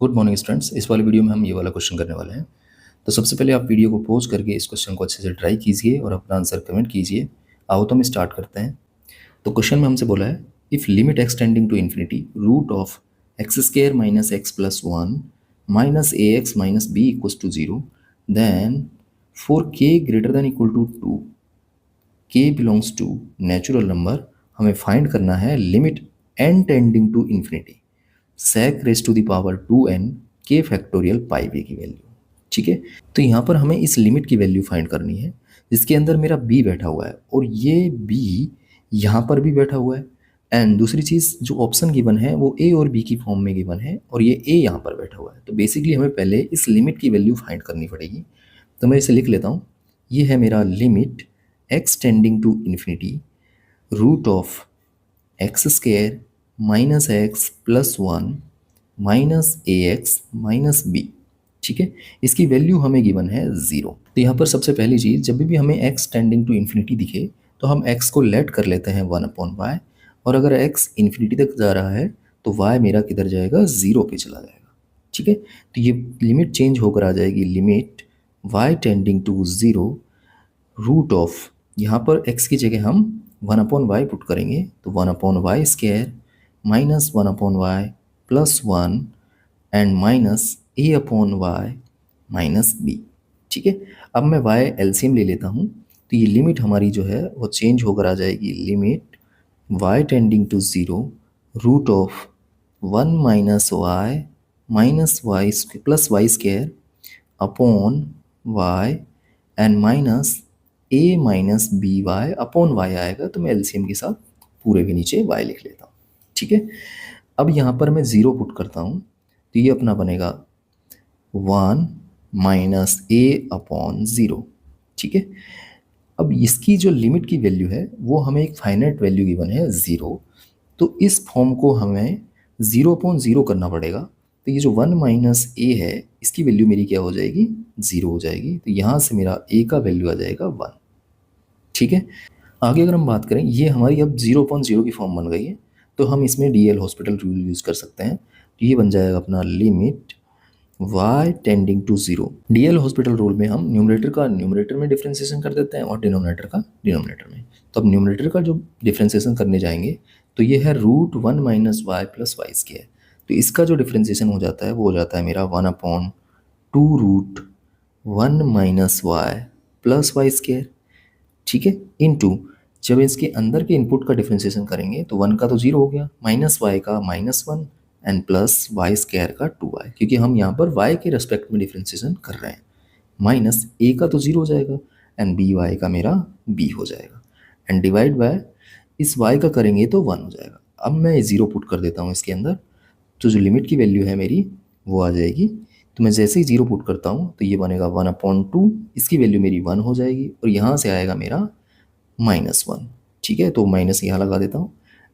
Good morning students. इस वाले video में हम ये वाला क्वेश्चन करने वाले हैं। तो सबसे पहले आप वीडियो को पॉज करके इस क्वेश्चन को अच्छे से ट्राई कीजिए और अपना आंसर कमेंट कीजिए। आओ तो हम स्टार्ट करते हैं। तो क्वेश्चन में हमसे बोला है, if limit extending to infinity root of x square minus x plus one minus A x minus B equals to zero, then for K greater than equal to two, K belongs to natural number, हमें find करना है limit N tending to infinity sec raise to the power 2n के factorial pi B की value. ठीक है, तो यहाँ पर हमें इस लिमिट की वैल्यू फाइंड करनी है जिसके अंदर मेरा b बैठा हुआ है और ये b यहाँ पर भी बैठा हुआ है। एंड दूसरी चीज़ जो ऑप्शन गिवन है वो a और b की फॉर्म में गिवन है और ये a यहाँ पर बैठा हुआ है। तो बेसिकली हमें पहले इस लिमिट की वैल्यू फाइंड करनी पड़ेगी। तो मैं इसे लिख लेता हूँ। ये है मेरा limit x tending to infinity root of x square minus x plus one minus A x minus b. ठीक है, इसकी वैल्यू हमें गिवन है 0। तो यहाँ पर सबसे पहली चीज़, जब भी हमें x टेंडिंग टू इन्फिनिटी दिखे तो हम x को लेट कर लेते हैं 1/y, और अगर x इन्फिनिटी तक जा रहा है तो y मेरा किधर जाएगा, 0 पे चला जाएगा। ठीक है, तो ये लिमिट चेंज होकर आ जाएगी limit y tending to 0 root of, यहाँ पर x की जगह हम 1/y पुट करेंगे तो 1/y square minus 1/y plus one and minus a/y minus b। ठीक है, अब मैं y एलसीएम ले लेता हूँ तो ये लिमिट हमारी जो है वो चेंज होकर आ जाएगी limit y tending to 0 root of 1 plus y square upon y and minus a minus b y upon y आएगा। तो मैं एलसीएम के साथ पूरे के नीचे y लिख लेता हूँ। ठीक है, अब यहाँ पर मैं 0 पुट करता हूँ तो ये अपना बनेगा 1 माइनस a अपॉन 0। ठीक है, अब इसकी जो लिमिट की वैल्यू है वो हमें एक फाइनाइट वैल्यू गिवन है 0, तो इस फॉर्म को हमें 0/0 करना पड़ेगा। तो ये जो 1 माइनस ए है इसकी वैल्यू मेरी क्या हो जाएगी, 0 हो जाएगी। तो यहाँ से मेरा a का वैल्यू आ जाएगा 1। ठीक है, आगे अगर हम बात करें, ये हमारी अब 0/0 की फॉर्म बन गई है तो हम इसमें डीएल हॉस्पिटल रूल यूज़ कर सकते हैं। तो ये बन जाएगा अपना limit y tending to 0। DL hospital rule में हम न्यूमरेटर का न्यूमरेटर में डिफ्रेंसिएशन कर देते हैं और डिनोमिनेटर का डिनोमिनेटर में। तो अब न्यूमरेटर का जो डिफ्रेंसिएशन करने जाएंगे तो ये है root 1 minus y plus y square. तो इसका जो डिफ्रेंसिएशन हो जाता है वो हो जाता है मेरा 1/2 root 1 minus y plus y square. ठीक है, इनटू जब इसके अंदर के इनपुट का डिफ्रेंसिएशन करेंगे तो 1 का तो 0 हो गया, माइनस वाई का -1 एंड प्लस वाई स्क्वायर का 2y, क्योंकि हम यहाँ पर y के रेस्पेक्ट में डिफ्रेंसिएशन कर रहे हैं। माइनस a का तो 0 हो जाएगा एंड बी वाई का मेरा b हो जाएगा एंड डिवाइड बाय इस y का करेंगे तो 1 हो जाएगा। अब मैं 0 पुट कर देता हूँ इसके अंदर, तो जो लिमिट की वैल्यू है मेरी वो आ जाएगी। तो मैं जैसे ही 0 पुट करता हूँ तो ये बनेगा 1/2, इसकी वैल्यू मेरी 1 हो जाएगी और यहाँ से आएगा मेरा -1। ठीक है, तो माइनस यहाँ लगा देता हूँ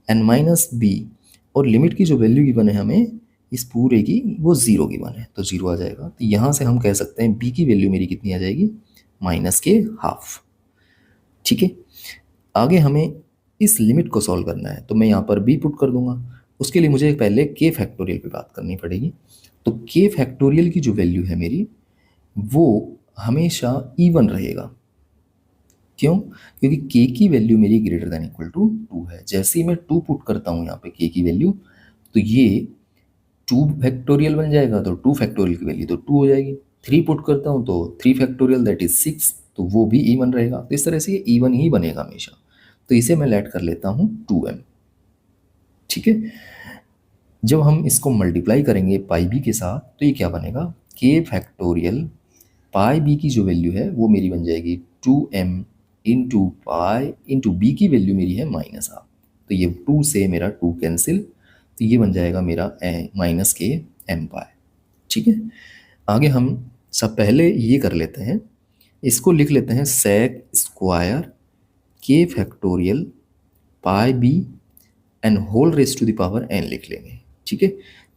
एंड माइनस बी, और लिमिट की जो वैल्यू गिवन है हमें इस पूरे की वो 0 गिवन है तो 0 आ जाएगा। तो यहाँ से हम कह सकते हैं बी की वैल्यू मेरी कितनी आ जाएगी, -½ ठीक है, आगे हमें इस लिमिट को सॉल्व करना है तो मैं यहाँ पर बी पुट कर दूंगा। उसके लिए मुझे पहले के फैक्टोरियल पे बात करनी पड़ेगी। तो के फैक्टोरियल की जो वैल्यू है मेरी वो हमेशा इवन रहेगा। क्यों, क्योंकि k की वैल्यू मेरी ग्रेटर देन इक्वल टू 2 है। जैसे ही मैं 2 पुट करता हूँ यहाँ पे k की वैल्यू तो ये 2 फैक्टोरियल बन जाएगा, तो 2 फैक्टोरियल की वैल्यू तो 2 हो जाएगी। 3 पुट करता हूँ तो 3 फैक्टोरियल दैट इज 6, तो वो भी इवन रहेगा। तो इस तरह से ये इवन ही बनेगा हमेशा। तो इसे मैं लेट कर लेता हूँ 2m। ठीक है, जब हम इसको मल्टीप्लाई करेंगे पाई बी के साथ तो ये क्या बनेगा, k फैक्टोरियल पाई बी की जो वैल्यू है वो मेरी बन जाएगी 2m into pi into b की वैल्यू मेरी है -½ तो ये 2 से मेरा 2 कैंसिल, तो ये बन जाएगा मेरा -k m पाई। ठीक है, आगे हम सब पहले ये कर लेते हैं, इसको लिख लेते हैं sec square k factorial pi b and whole raise to the power n लिख लेंगे। ठीक है,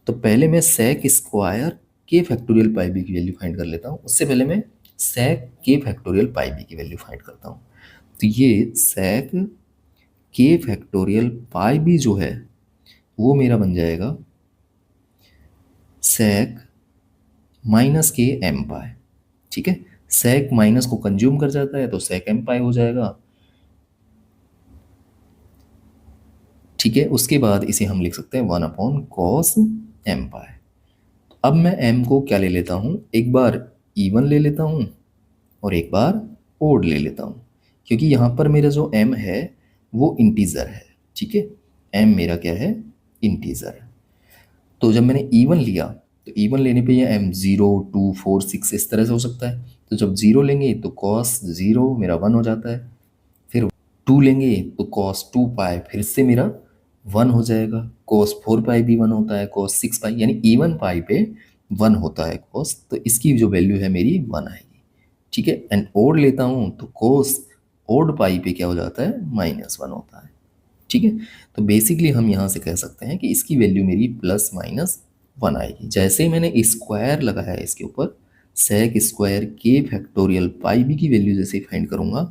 तो पहले मैं सेक स्क्वायर के फैक्टोरियल पाई बी की वैल्यू फाइंड कर लेता हूँ। उससे पहले मैं सेक के फैक्टोरियल पाई बी की वैल्यू फाइंड करता हूँ। तो ये सेक के फैक्टोरियल पाई बी जो है वो मेरा बन जाएगा sec माइनस के एम पाई, ठीक है। sec माइनस को कंज्यूम कर जाता है तो sec एम पाई हो जाएगा, ठीक है। उसके बाद इसे हम लिख सकते हैं 1/cos एम पाई। अब मैं m को क्या ले लेता हूँ, एक बार इवन ले लेता हूँ और एक बार ओड ले लेता हूँ, क्योंकि यहाँ पर मेरा जो m है वो इंटीजर है, ठीक है। m मेरा क्या है, इंटीजर है। तो जब मैंने इवन लिया तो इवन लेने पे ये m 0 2 4 6 इस तरह से हो सकता है। तो जब 0 लेंगे तो cos 0 मेरा 1 हो जाता है, फिर 2 लेंगे तो cos 2 पाई फिर से मेरा 1 हो जाएगा, cos 4 पाई भी 1 होता है, cos 6 पाई यानी इवन पाई पे 1 होता है cos, तो इसकी जो वैल्यू है मेरी 1 आएगी, ठीक है। एंड ओड लेता हूँ तो cos ओड पाई पे क्या हो जाता है, -1 होता है, ठीक है। तो बेसिकली हम यहाँ से कह सकते हैं कि इसकी वैल्यू मेरी +-1 आएगी। जैसे ही मैंने स्क्वायर लगाया है इसके ऊपर, sec स्क्वायर के फैक्टोरियल पाई बी की वैल्यू जैसे फाइंड करूँगा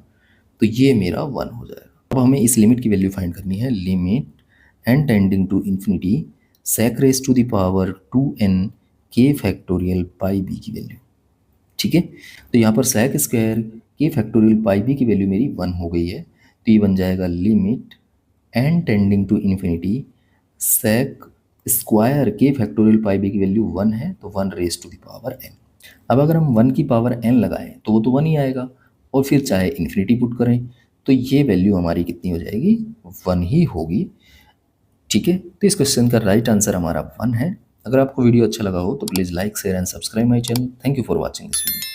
तो ये मेरा 1 हो जाएगा। अब हमें इस लिमिट की वैल्यू फाइंड करनी है, limit n tending to infinity sec raise to the power 2n के फैक्टोरियल पाई बी की वैल्यू, ठीक है। तो यहाँ पर sec स्क्वायर के फैक्टोरियल पाई बी की वैल्यू मेरी 1 हो गई है, तो ये बन जाएगा limit n tending to infinity sec square के फैक्टोरियल पाई बी की वैल्यू 1 है, तो 1 raise to the power n। अब अगर हम 1 की पावर n लगाएं तो वो तो 1 ही आएगा, और फिर चाहे इन्फिनिटी पुट करें तो ये वैल्यू हमारी कितनी हो जाएगी, 1 ही होगी, ठीक है। तो इस क्वेश्चन का राइट आंसर हमारा 1 है। अगर आपको वीडियो अच्छा लगा हो तो please like share and subscribe my channel. Thank you for watching this video.